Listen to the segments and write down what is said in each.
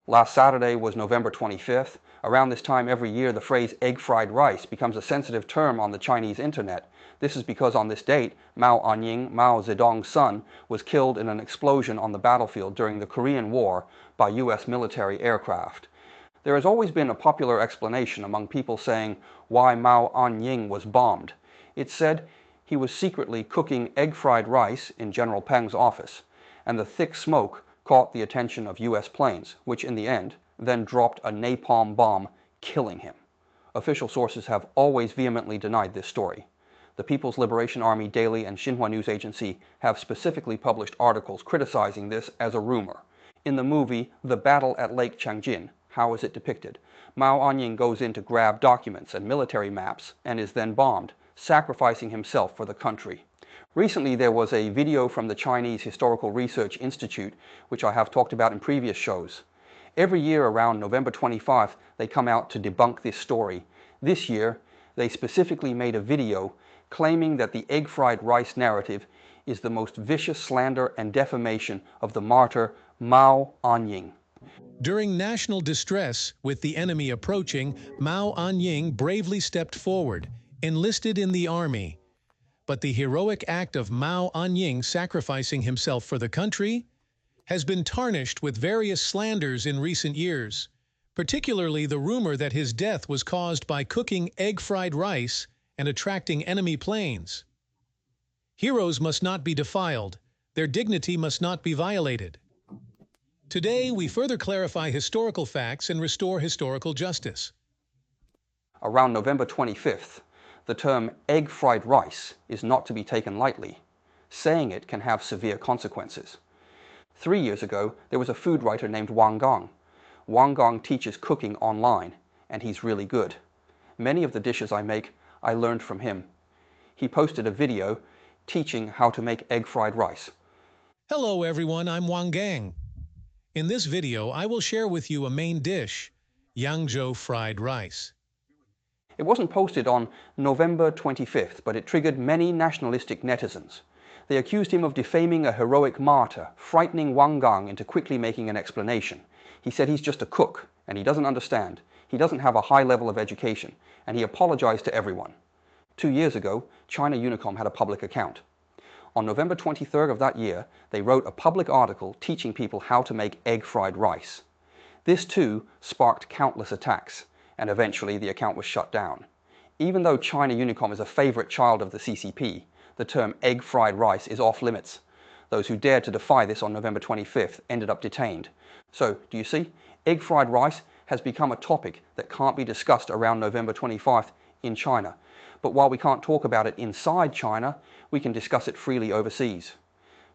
Last Saturday was November 25th. Around this time every year, the phrase egg fried rice becomes a sensitive term on the Chinese internet. This is because on this date, Mao Anying, Mao Zedong's son, was killed in an explosion on the battlefield during the Korean War by US military aircraft. There has always been a popular explanation among people saying why Mao Anying was bombed. It's said he was secretly cooking egg fried rice in General Peng's office, and the thick smoke caught the attention of US planes, which in the end then dropped a napalm bomb, killing him. Official sources have always vehemently denied this story. The People's Liberation Army Daily and Xinhua News Agency have specifically published articles criticizing this as a rumor. In the movie The Battle at Lake Changjin, how is it depicted? Mao Anying goes in to grab documents and military maps and is then bombed, sacrificing himself for the country. Recently there was a video from the Chinese Historical Research Institute, which I have talked about in previous shows. Every year around November 25th, they come out to debunk this story. This year, they specifically made a video claiming that the egg fried rice narrative is the most vicious slander and defamation of the martyr Mao Anying. During national distress, with the enemy approaching, Mao Anying bravely stepped forward, enlisted in the army. But the heroic act of Mao Anying sacrificing himself for the country has been tarnished with various slanders in recent years, particularly the rumor that his death was caused by cooking egg-fried rice and attracting enemy planes. Heroes must not be defiled. Their dignity must not be violated. Today, we further clarify historical facts and restore historical justice. Around November 25th, the term egg fried rice is not to be taken lightly. Saying it can have severe consequences. 3 years ago, there was a food writer named Wang Gong. Wang Gong teaches cooking online, and he's really good. Many of the dishes I make, I learned from him. He posted a video teaching how to make egg fried rice. Hello everyone, I'm Wang Gang. In this video, I will share with you a main dish, Yangzhou fried rice. It wasn't posted on November 25th, but it triggered many nationalistic netizens. They accused him of defaming a heroic martyr, frightening Wang Gang into quickly making an explanation. He said he's just a cook, and he doesn't understand. He doesn't have a high level of education, and he apologized to everyone. 2 years ago, China Unicom had a public account. On November 23rd of that year, they wrote a public article teaching people how to make egg fried rice. This too sparked countless attacks, and eventually the account was shut down. Even though China Unicom is a favorite child of the CCP, the term egg fried rice is off limits. Those who dared to defy this on November 25th ended up detained. So, do you see? Egg fried rice has become a topic that can't be discussed around November 25th in China. But while we can't talk about it inside China, we can discuss it freely overseas.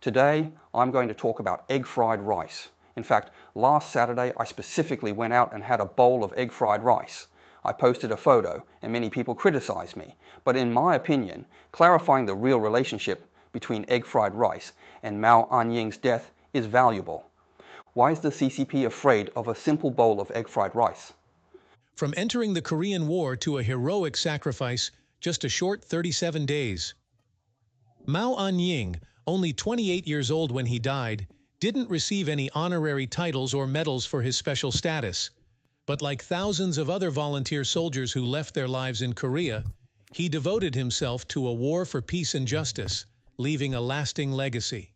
Today, I'm going to talk about egg fried rice. In fact, last Saturday, I specifically went out and had a bowl of egg fried rice. I posted a photo, and many people criticized me. But in my opinion, clarifying the real relationship between egg fried rice and Mao Anying's death is valuable. Why is the CCP afraid of a simple bowl of egg fried rice? From entering the Korean War to a heroic sacrifice, just a short 37 days. Mao Anying, only 28 years old when he died, didn't receive any honorary titles or medals for his special status. But like thousands of other volunteer soldiers who left their lives in Korea, he devoted himself to a war for peace and justice, leaving a lasting legacy.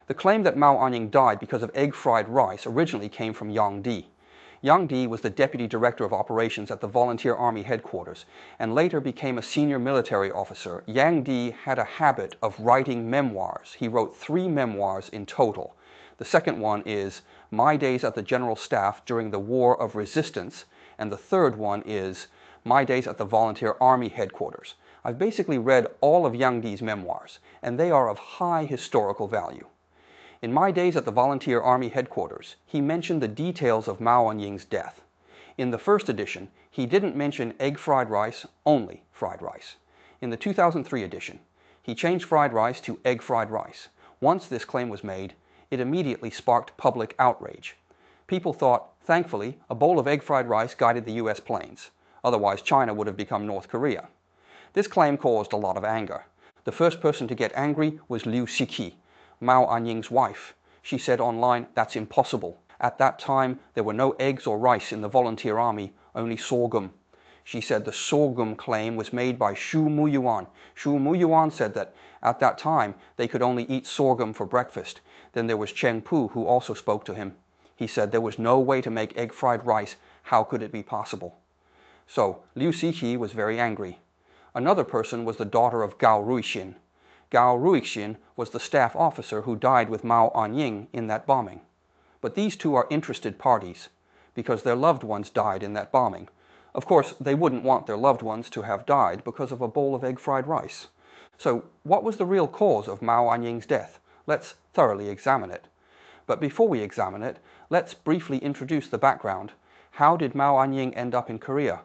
The claim that Mao Anying died because of egg fried rice originally came from Yang Di. Yang Di was the deputy director of operations at the Volunteer Army headquarters and later became a senior military officer. Yang Di had a habit of writing memoirs. He wrote 3 memoirs in total. The second one is My Days at the General Staff During the War of Resistance, and the third one is My Days at the Volunteer Army Headquarters. I've basically read all of Yang Di's memoirs, and they are of high historical value. In My Days at the Volunteer Army Headquarters, he mentioned the details of Mao Anying's death. In the first edition, he didn't mention egg fried rice, only fried rice. In the 2003 edition, he changed fried rice to egg fried rice. Once this claim was made, it immediately sparked public outrage. People thought, thankfully, a bowl of egg fried rice guided the US planes. Otherwise, China would have become North Korea. This claim caused a lot of anger. The first person to get angry was Liu Shiqi, Mao Anying's wife. She said online, "That's impossible." At that time, there were no eggs or rice in the volunteer army, only sorghum. She said the sorghum claim was made by Shu Muyuan. Shu Muyuan said that at that time they could only eat sorghum for breakfast. Then there was Cheng Pu, who also spoke to him. He said there was no way to make egg fried rice. How could it be possible? So Liu Shiqi was very angry. Another person was the daughter of Gao Ruixin. Gao Ruixin was the staff officer who died with Mao Anying in that bombing. But these two are interested parties because their loved ones died in that bombing. Of course, they wouldn't want their loved ones to have died because of a bowl of egg fried rice. So what was the real cause of Mao Anying's death? Let's thoroughly examine it. But before we examine it, let's briefly introduce the background. How did Mao Anying end up in Korea?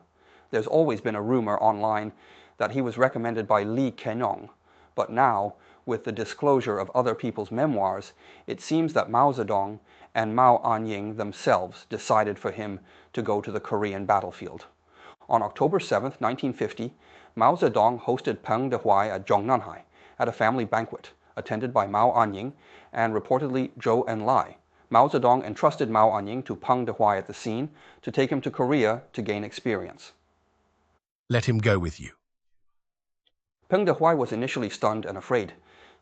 There's always been a rumor online that he was recommended by Li Kenong, but now, with the disclosure of other people's memoirs, it seems that Mao Zedong and Mao Anying themselves decided for him to go to the Korean battlefield. On October 7, 1950, Mao Zedong hosted Peng Dehuai at Zhongnanhai at a family banquet, attended by Mao Anying and reportedly Zhou Enlai. Mao Zedong entrusted Mao Anying to Peng Dehuai at the scene to take him to Korea to gain experience. Let him go with you. Peng Dehuai was initially stunned and afraid.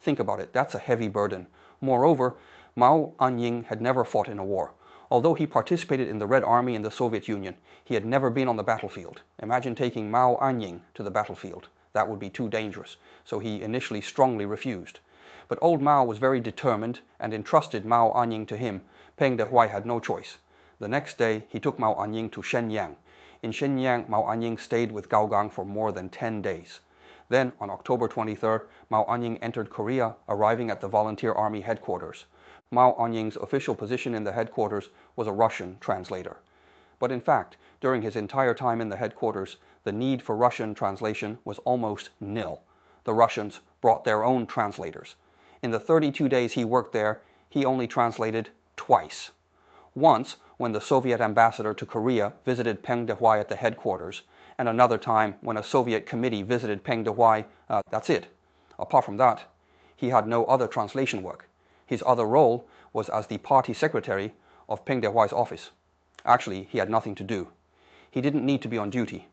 Think about it, that's a heavy burden. Moreover, Mao Anying had never fought in a war. Although he participated in the Red Army in the Soviet Union, he had never been on the battlefield. Imagine taking Mao Anying to the battlefield. That would be too dangerous, so he initially strongly refused. But old Mao was very determined and entrusted Mao Anying to him. Peng Dehuai had no choice. The next day, he took Mao Anying to Shenyang. In Shenyang, Mao Anying stayed with Gao Gang for more than 10 days. Then, on October 23rd, Mao Anying entered Korea, arriving at the Volunteer Army headquarters. Mao Anying's official position in the headquarters was a Russian translator. But in fact, during his entire time in the headquarters, the need for Russian translation was almost nil. The Russians brought their own translators. In the 32 days he worked there, he only translated twice. Once, when the Soviet ambassador to Korea visited Peng Dehuai at the headquarters, and another time when a Soviet committee visited Peng Dehuai. That's it. Apart from that, he had no other translation work. His other role was as the party secretary of Peng Dehuai's office. Actually, he had nothing to do. He didn't need to be on duty.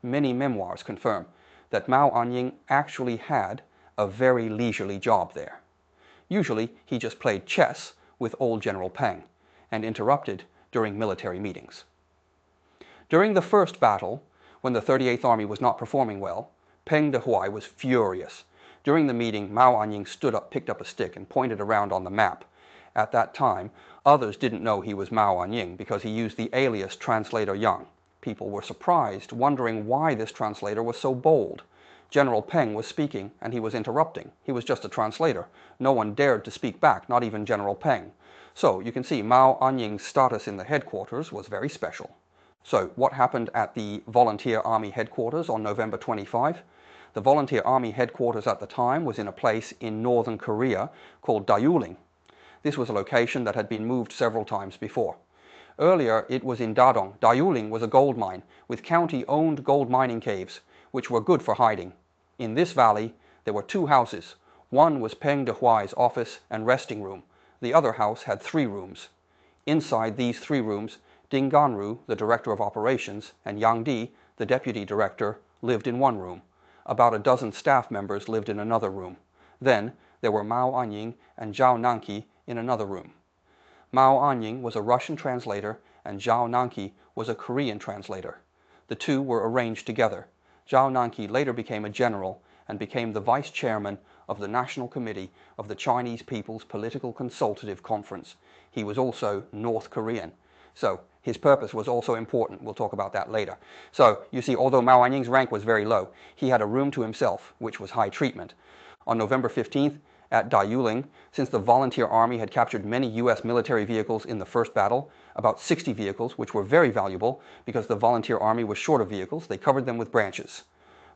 Many memoirs confirm that Mao Anying actually had a very leisurely job there. Usually, he just played chess with old General Peng and interrupted during military meetings. During the first battle, when the 38th Army was not performing well, Peng Dehuai was furious. During the meeting, Mao Anying stood up, picked up a stick, and pointed around on the map. At that time, others didn't know he was Mao Anying because he used the alias Translator Yang. People were surprised, wondering why this translator was so bold. General Peng was speaking, and he was interrupting. He was just a translator. No one dared to speak back, not even General Peng. So you can see Mao Anying's status in the headquarters was very special. So what happened at the Volunteer Army headquarters on November 25? The Volunteer Army headquarters at the time was in a place in northern Korea called Dayuling. This was a location that had been moved several times before. Earlier, it was in Dadong. Dayuling was a gold mine with county-owned gold mining caves, which were good for hiding. In this valley, there were two houses. One was Peng Dehuai's office and resting room. The other house had 3 rooms. Inside these 3 rooms, Ding Ganru, the director of operations, and Yang Di, the deputy director, lived in one room. About a dozen staff members lived in another room. Then there were Mao Anying and Zhao Nanqi in another room. Mao Anying was a Russian translator and Zhao Nanqi was a Korean translator. The two were arranged together. Zhao Nanqi later became a general and became the vice chairman of the National Committee of the Chinese People's Political Consultative Conference. He was also North Korean. So his purpose was also important. We'll talk about that later. So you see, although Mao Anying's rank was very low, he had a room to himself, which was high treatment. On November 15th, at Dayuling, since the Volunteer Army had captured many U.S. military vehicles in the first battle, about 60 vehicles, which were very valuable because the Volunteer Army was short of vehicles, they covered them with branches.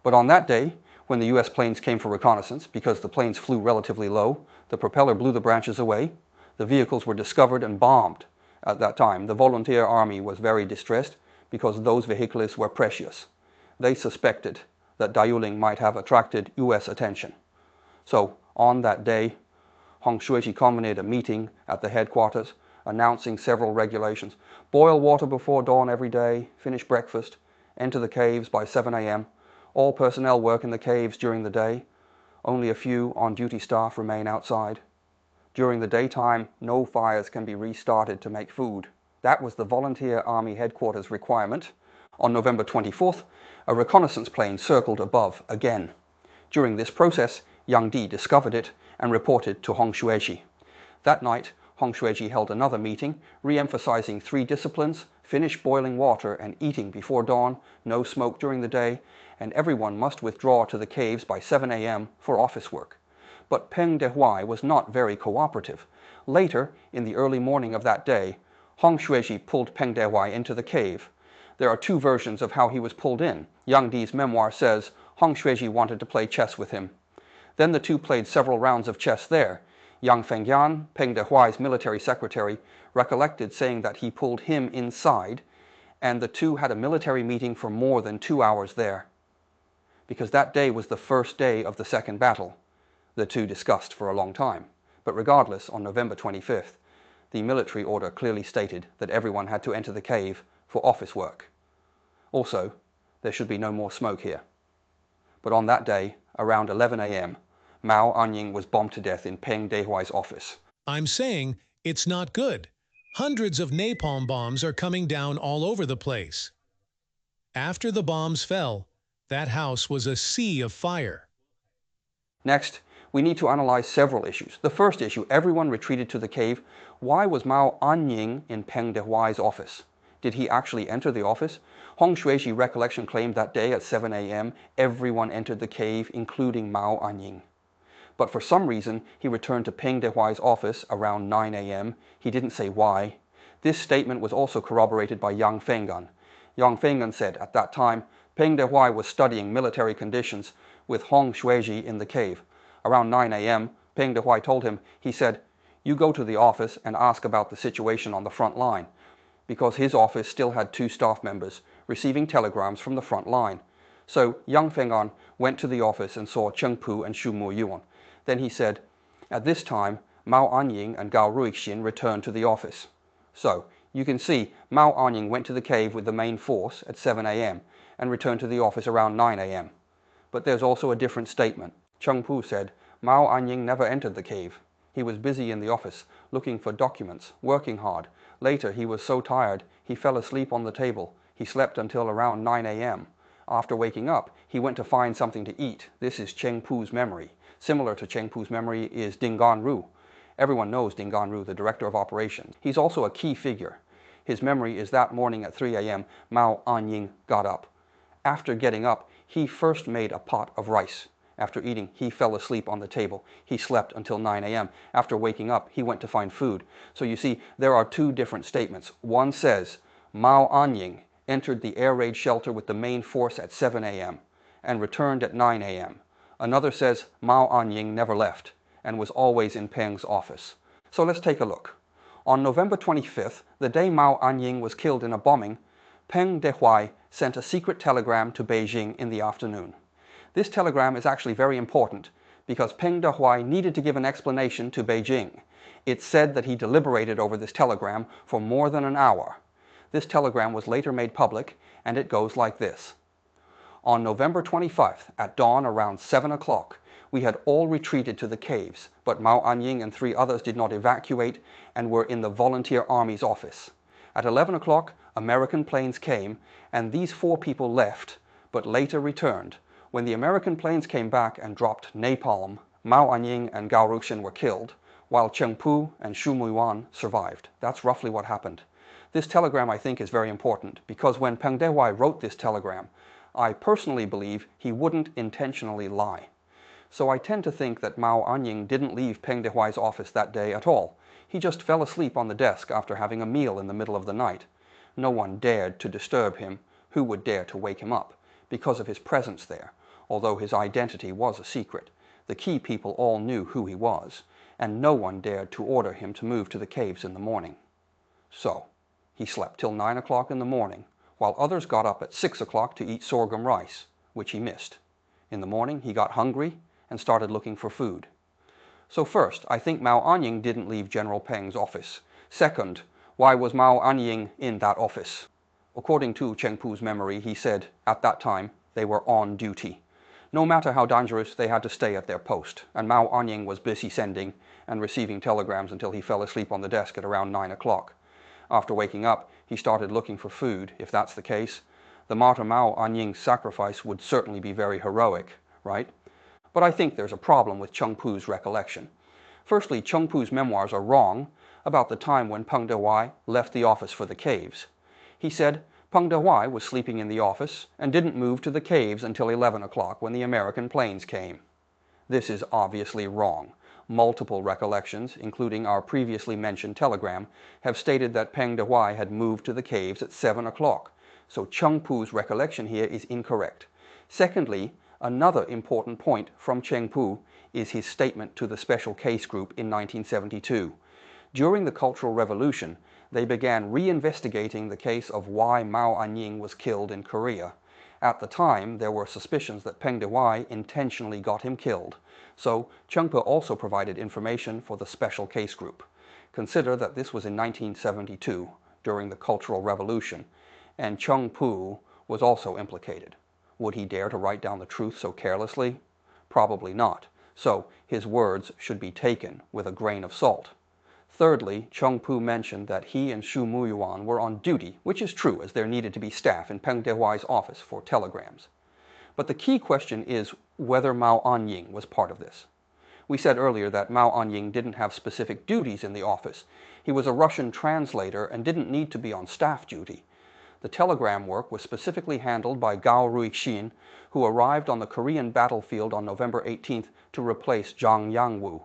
But on that day, when the U.S. planes came for reconnaissance, because the planes flew relatively low, the propeller blew the branches away, the vehicles were discovered and bombed. At that time, the Volunteer Army was very distressed because those vehicles were precious. They suspected that Dayuling might have attracted U.S. attention. So on that day, Hong Shuiqi convened a meeting at the headquarters. announcing several regulations. Boil water before dawn every day, finish breakfast, enter the caves by 7 a.m. All personnel work in the caves during the day. Only a few on-duty staff remain outside. During the daytime, no fires can be restarted to make food. That was the Volunteer Army Headquarters requirement. On November 24th, a reconnaissance plane circled above again. During this process, Yang Di discovered it and reported to Hong Xueji. That night, Hong Xueji held another meeting, re-emphasizing 3 disciplines: finish boiling water and eating before dawn, no smoke during the day, and everyone must withdraw to the caves by 7 a.m. for office work. But Peng Dehuai was not very cooperative. Later, in the early morning of that day, Hong Xueji pulled Peng Dehuai into the cave. There are 2 versions of how he was pulled in. Yang Di's memoir says Hong Xueji wanted to play chess with him. Then the 2 played several rounds of chess there. Yang Fengyan, Peng Dehuai's military secretary, recollected saying that he pulled him inside, and the 2 had a military meeting for more than 2 hours there. Because that day was the first day of the second battle, the 2 discussed for a long time. But regardless, on November 25th, the military order clearly stated that everyone had to enter the cave for office work. Also, there should be no more smoke here. But on that day, around 11 a.m., Mao Anying was bombed to death in Peng Dehuai's office. I'm saying it's not good. Hundreds of napalm bombs are coming down all over the place. After the bombs fell, that house was a sea of fire. Next, we need to analyze several issues. The first issue, everyone retreated to the cave. Why was Mao Anying in Peng Dehuai's office? Did he actually enter the office? Hong Xueji recollection claimed that day at 7 a.m. everyone entered the cave, including Mao Anying. But for some reason, he returned to Peng Dehuai's office around 9 a.m. He didn't say why. This statement was also corroborated by Yang Fenggan. Yang Fenggan said at that time, Peng Dehuai was studying military conditions with Hong Xueji in the cave. Around 9 a.m., Peng Dehuai told him, he said, "You go to the office and ask about the situation on the front line," because his office still had 2 staff members receiving telegrams from the front line. So Yang Fenggan went to the office and saw Cheng Pu and Xu Muyuan. Then he said, at this time, Mao Anying and Gao Ruixin returned to the office. So you can see Mao Anying went to the cave with the main force at 7 a.m. and returned to the office around 9 a.m. But there's also a different statement. Cheng Pu said, Mao Anying never entered the cave. He was busy in the office, looking for documents, working hard. Later, he was so tired, he fell asleep on the table. He slept until around 9 a.m. After waking up, he went to find something to eat. This is Cheng Pu's memory. Similar to Cheng Pu's memory is Ding Ganru. Everyone knows Ding Ganru, the director of operations. He's also a key figure. His memory is that morning at 3 a.m., Mao Anying got up. After getting up, he first made a pot of rice. After eating, he fell asleep on the table. He slept until 9 a.m. After waking up, he went to find food. So you see, there are 2 different statements. One says, Mao Anying entered the air raid shelter with the main force at 7 a.m. and returned at 9 a.m. Another says Mao Anying never left and was always in Peng's office. So let's take a look. On November 25th, the day Mao Anying was killed in a bombing, Peng Dehuai sent a secret telegram to Beijing in the afternoon. This telegram is actually very important because Peng Dehuai needed to give an explanation to Beijing. It said that he deliberated over this telegram for more than an hour. This telegram was later made public, and it goes like this. On November 25th, at dawn around 7 o'clock, we had all retreated to the caves, but Mao Anying and 3 others did not evacuate and were in the Volunteer Army's office. At 11 o'clock, American planes came, and these 4 people left, but later returned. When the American planes came back and dropped napalm, Mao Anying and Gao Ruixin were killed, while Cheng Pu and Xu Muyuan survived. That's roughly what happened. This telegram, I think, is very important, because when Peng Dehuai wrote this telegram, I personally believe he wouldn't intentionally lie. So I tend to think that Mao Anying didn't leave Peng Dehuai's office that day at all. He just fell asleep on the desk after having a meal in the middle of the night. No one dared to disturb him. Who would dare to wake him up? Because of his presence there, although his identity was a secret. The key people all knew who he was, and no one dared to order him to move to the caves in the morning. So he slept till 9 o'clock in the morning, while others got up at 6 o'clock to eat sorghum rice, which he missed. In the morning, he got hungry and started looking for food. So first, I think Mao Anying didn't leave General Peng's office. Second, why was Mao Anying in that office? According to Cheng Pu's memory, he said at that time they were on duty. No matter how dangerous, they had to stay at their post, and Mao Anying was busy sending and receiving telegrams until he fell asleep on the desk at around 9 o'clock. After waking up, he started looking for food. If that's the case, the martyr Mao Anying's sacrifice would certainly be very heroic, right? But I think there's a problem with Cheng Pu's recollection. Firstly, Cheng Pu's memoirs are wrong about the time when Peng Dehuai left the office for the caves. He said Peng Dehuai was sleeping in the office and didn't move to the caves until 11 o'clock when the American planes came. This is obviously wrong. Multiple recollections, including our previously mentioned telegram, have stated that Peng Dehuai had moved to the caves at 7 o'clock. So Cheng Pu's recollection here is incorrect. Secondly, another important point from Cheng Pu is his statement to the Special Case Group in 1972. During the Cultural Revolution, they began reinvestigating the case of why Mao Anying was killed in Korea. At the time, there were suspicions that Peng Dehuai intentionally got him killed. So Cheng Pu also provided information for the Special Case Group. Consider that this was in 1972, during the Cultural Revolution, and Cheng Pu was also implicated. Would he dare to write down the truth so carelessly? Probably not. So his words should be taken with a grain of salt. Thirdly, Cheng Pu mentioned that he and Xu Muyuan were on duty, which is true as there needed to be staff in Peng Dehuai's office for telegrams. But the key question is whether Mao Anying was part of this. We said earlier that Mao Anying didn't have specific duties in the office. He was a Russian translator and didn't need to be on staff duty. The telegram work was specifically handled by Gao Ruixin, who arrived on the Korean battlefield on November 18th to replace Zhang Yangwu.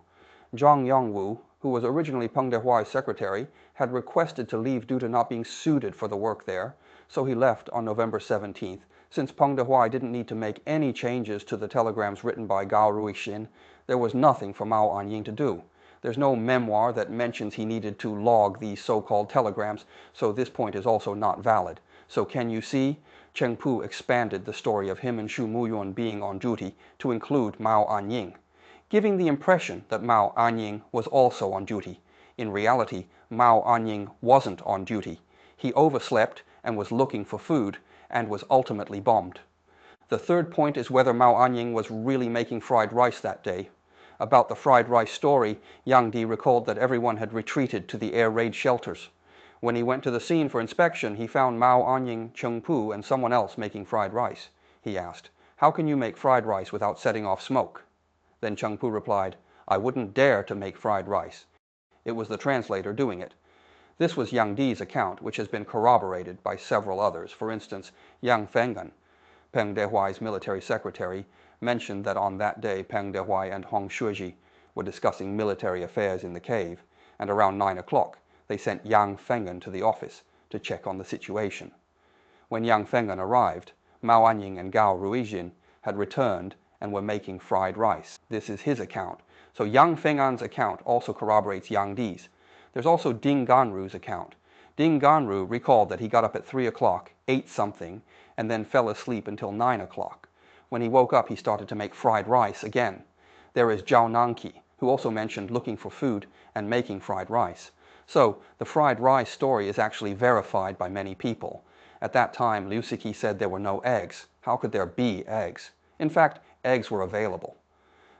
Zhang Yangwu, who was originally Peng Dehuai's secretary, had requested to leave due to not being suited for the work there, so he left on November 17th. Since Peng Dehuai didn't need to make any changes to the telegrams written by Gao Ruixin, there was nothing for Mao Anying to do. There's no memoir that mentions he needed to log these so-called telegrams, so this point is also not valid. So can you see? Cheng Pu expanded the story of him and Xu Muyuan being on duty to include Mao Anying, giving the impression that Mao Anying was also on duty. In reality, Mao Anying wasn't on duty. He overslept and was looking for food and was ultimately bombed. The third point is whether Mao Anying was really making fried rice that day. About the fried rice story, Yang Di recalled that everyone had retreated to the air raid shelters. When he went to the scene for inspection, he found Mao Anying, Cheng Pu, and someone else making fried rice. He asked, "How can you make fried rice without setting off smoke?" Then Cheng Pu replied, "I wouldn't dare to make fried rice." It was the translator doing it. This was Yang Di's account, which has been corroborated by several others. For instance, Yang Fenggan, Peng Dehuai's military secretary, mentioned that on that day Peng Dehuai and Hong Shuiji were discussing military affairs in the cave, and around 9 o'clock they sent Yang Fenggan to the office to check on the situation. When Yang Fenggan arrived, Mao Anying and Gao Ruixin had returned and were making fried rice. This is his account. So Yang Fenggan's account also corroborates Yang Di's. There's also Ding Ganru's account. Ding Ganru recalled that he got up at 3 o'clock, ate something, and then fell asleep until 9 o'clock. When he woke up, he started to make fried rice again. There is Zhao Nanqi, who also mentioned looking for food and making fried rice. So the fried rice story is actually verified by many people. At that time, Liu Siki said there were no eggs. How could there be eggs? In fact, eggs were available.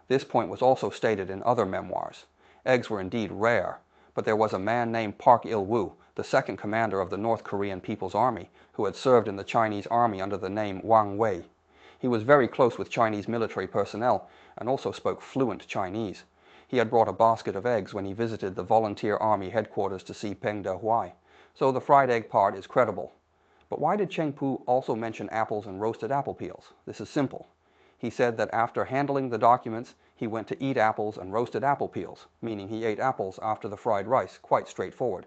This point was also stated in other memoirs. Eggs were indeed rare, but there was a man named Park Il-woo, the second commander of the North Korean People's Army, who had served in the Chinese army under the name Wang Wei. He was very close with Chinese military personnel and also spoke fluent Chinese. He had brought a basket of eggs when he visited the volunteer army headquarters to see Peng Dehuai. So the fried egg part is credible. But why did Cheng Pu also mention apples and roasted apple peels? This is simple. He said that after handling the documents, he went to eat apples and roasted apple peels, meaning he ate apples after the fried rice, quite straightforward.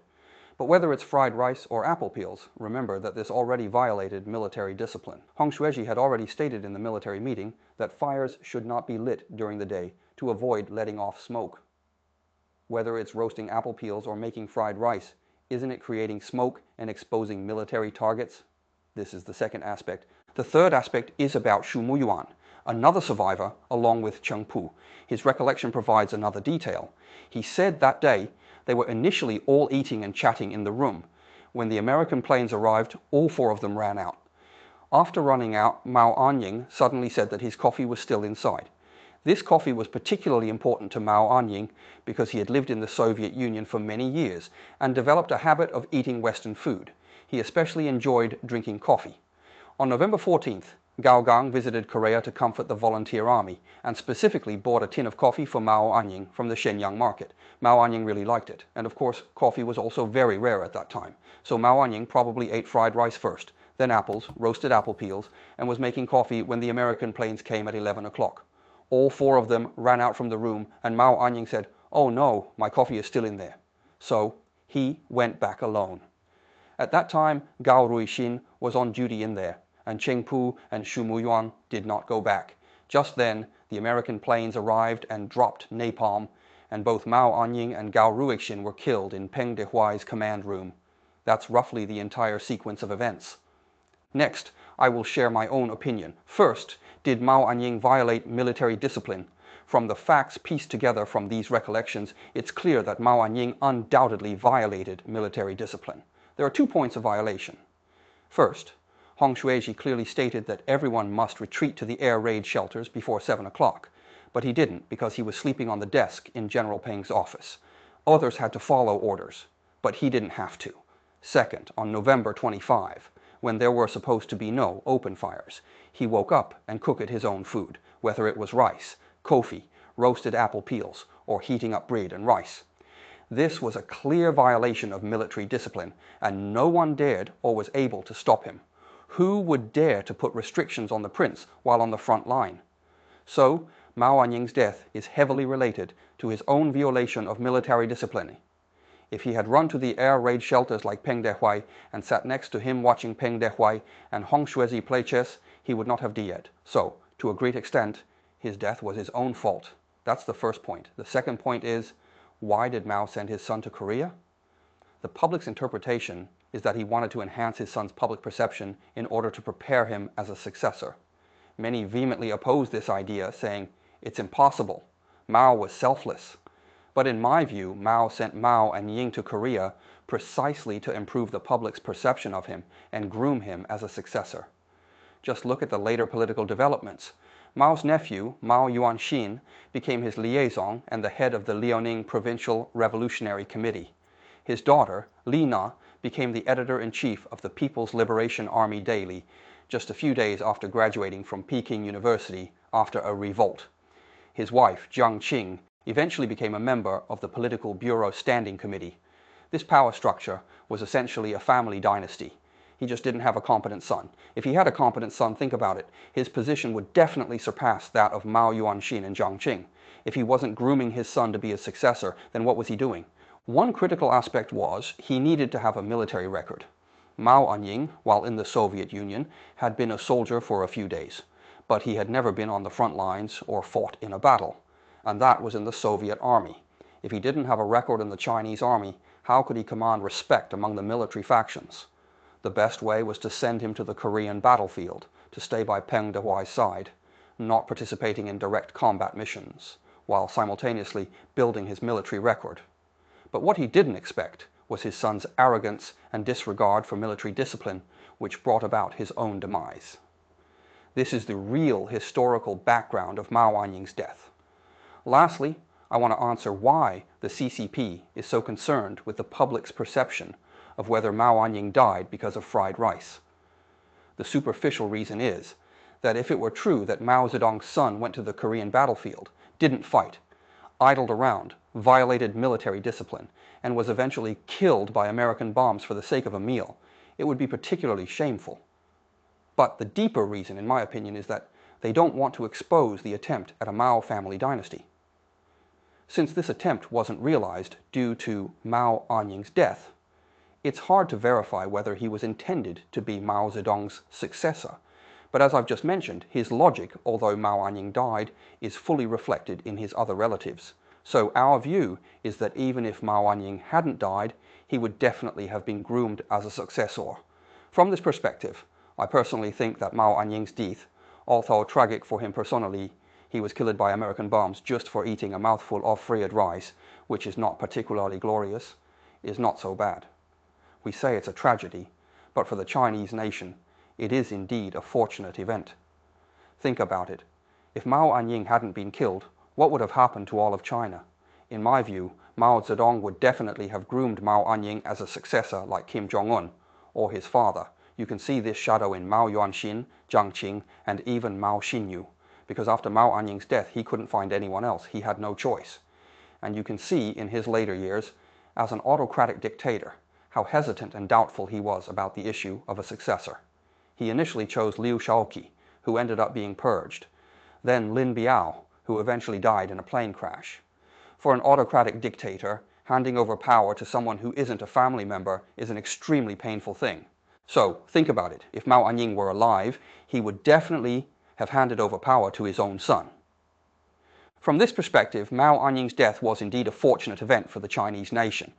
But whether it's fried rice or apple peels, remember that this already violated military discipline. Hong Shuiji had already stated in the military meeting that fires should not be lit during the day to avoid letting off smoke. Whether it's roasting apple peels or making fried rice, isn't it creating smoke and exposing military targets? This is the second aspect. The third aspect is about Xu Muyuan, another survivor along with Cheng Pu. His recollection provides another detail. He said that day They were initially all eating and chatting in the room. When the American planes arrived, all four of them ran out. After running out, Mao Anying suddenly said that his coffee was still inside. This coffee was particularly important to Mao Anying because he had lived in the Soviet Union for many years and developed a habit of eating Western food. He especially enjoyed drinking coffee. On November 14th, Gao Gang visited Korea to comfort the volunteer army and specifically bought a tin of coffee for Mao Anying from the Shenyang market. Mao Anying really liked it, and of course coffee was also very rare at that time. So Mao Anying probably ate fried rice first, then apples, roasted apple peels, and was making coffee when the American planes came at 11 o'clock. All four of them ran out from the room, and Mao Anying said, "Oh no, my coffee is still in there." So he went back alone. At that time, Gao Ruixin was on duty in there, and Cheng Pu and Xu Muyuan did not go back. Just then, the American planes arrived and dropped napalm, and both Mao Anying and Gao Ruixin were killed in Peng Dehuai's command room. That's roughly the entire sequence of events. Next, I will share my own opinion. First, did Mao Anying violate military discipline? From the facts pieced together from these recollections, it's clear that Mao Anying undoubtedly violated military discipline. There are 2 points of violation. First, Hong Xueji clearly stated that everyone must retreat to the air raid shelters before 7 o'clock, but he didn't because he was sleeping on the desk in General Peng's office. Others had to follow orders, but he didn't have to. Second, on November 25, when there were supposed to be no open fires, he woke up and cooked his own food, whether it was rice, coffee, roasted apple peels, or heating up bread and rice. This was a clear violation of military discipline, and no one dared or was able to stop him. Who would dare to put restrictions on the prince while on the front line? So, Mao Anying's death is heavily related to his own violation of military discipline. If he had run to the air raid shelters like Peng Dehuai and sat next to him watching Peng Dehuai and Hong Xuezi play chess, he would not have died. So, to a great extent, his death was his own fault. That's the first point. The second point is, why did Mao send his son to Korea? The public's interpretation is that he wanted to enhance his son's public perception in order to prepare him as a successor. Many vehemently opposed this idea, saying, it's impossible. Mao was selfless. But in my view, Mao sent Mao Anying to Korea precisely to improve the public's perception of him and groom him as a successor. Just look at the later political developments. Mao's nephew, Mao Yuanxin, became his liaison and the head of the Liaoning Provincial Revolutionary Committee. His daughter, Li Na, became the editor-in-chief of the People's Liberation Army Daily just a few days after graduating from Peking University after a revolt. His wife, Jiang Qing, eventually became a member of the Political Bureau Standing Committee. This power structure was essentially a family dynasty. He just didn't have a competent son. If he had a competent son, think about it, his position would definitely surpass that of Mao Yuanxin and Jiang Qing. If he wasn't grooming his son to be a successor, then what was he doing? One critical aspect was he needed to have a military record. Mao Anying, while in the Soviet Union, had been a soldier for a few days, but he had never been on the front lines or fought in a battle, and that was in the Soviet army. If he didn't have a record in the Chinese army, how could he command respect among the military factions? The best way was to send him to the Korean battlefield, to stay by Peng Dehuai's side, not participating in direct combat missions, while simultaneously building his military record. But what he didn't expect was his son's arrogance and disregard for military discipline, which brought about his own demise. This is the real historical background of Mao Anying's death. Lastly, I want to answer why the CCP is so concerned with the public's perception of whether Mao Anying died because of fried rice. The superficial reason is that if it were true that Mao Zedong's son went to the Korean battlefield, didn't fight, idled around, violated military discipline, and was eventually killed by American bombs for the sake of a meal, it would be particularly shameful. But the deeper reason, in my opinion, is that they don't want to expose the attempt at a Mao family dynasty. Since this attempt wasn't realized due to Mao Anying's death, it's hard to verify whether he was intended to be Mao Zedong's successor. But as I've just mentioned, his logic, although Mao Anying died, is fully reflected in his other relatives. So our view is that even if Mao Anying hadn't died, he would definitely have been groomed as a successor. From this perspective, I personally think that Mao Anying's death, although tragic for him personally, he was killed by American bombs just for eating a mouthful of fried rice, which is not particularly glorious, is not so bad. We say it's a tragedy, but for the Chinese nation, it is indeed a fortunate event. Think about it. If Mao Anying hadn't been killed, what would have happened to all of China? In my view, Mao Zedong would definitely have groomed Mao Anying as a successor like Kim Jong-un, or his father. You can see this shadow in Mao Yuanxin, Jiang Qing, and even Mao Xinyu, because after Mao Anying's death, he couldn't find anyone else. He had no choice. And you can see in his later years, as an autocratic dictator, how hesitant and doubtful he was about the issue of a successor. He initially chose Liu Shaoqi, who ended up being purged, then Lin Biao, who eventually died in a plane crash. For an autocratic dictator, handing over power to someone who isn't a family member is an extremely painful thing. So, think about it. If Mao Anying were alive, he would definitely have handed over power to his own son. From this perspective, Mao Anying's death was indeed a fortunate event for the Chinese nation.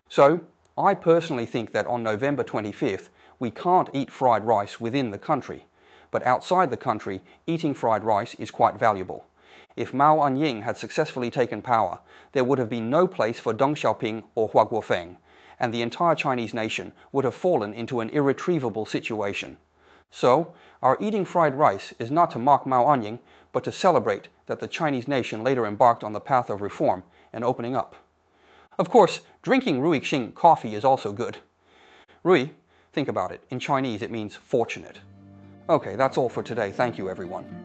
So, I personally think that on November 25th, we can't eat fried rice within the country, but outside the country, eating fried rice is quite valuable. If Mao Anying had successfully taken power, there would have been no place for Deng Xiaoping or Hua Guofeng, and the entire Chinese nation would have fallen into an irretrievable situation. So, our eating fried rice is not to mock Mao Anying, but to celebrate that the Chinese nation later embarked on the path of reform and opening up. Of course, drinking Rui Xing coffee is also good. Rui, think about it. In Chinese, it means fortunate. Okay, that's all for today. Thank you, everyone.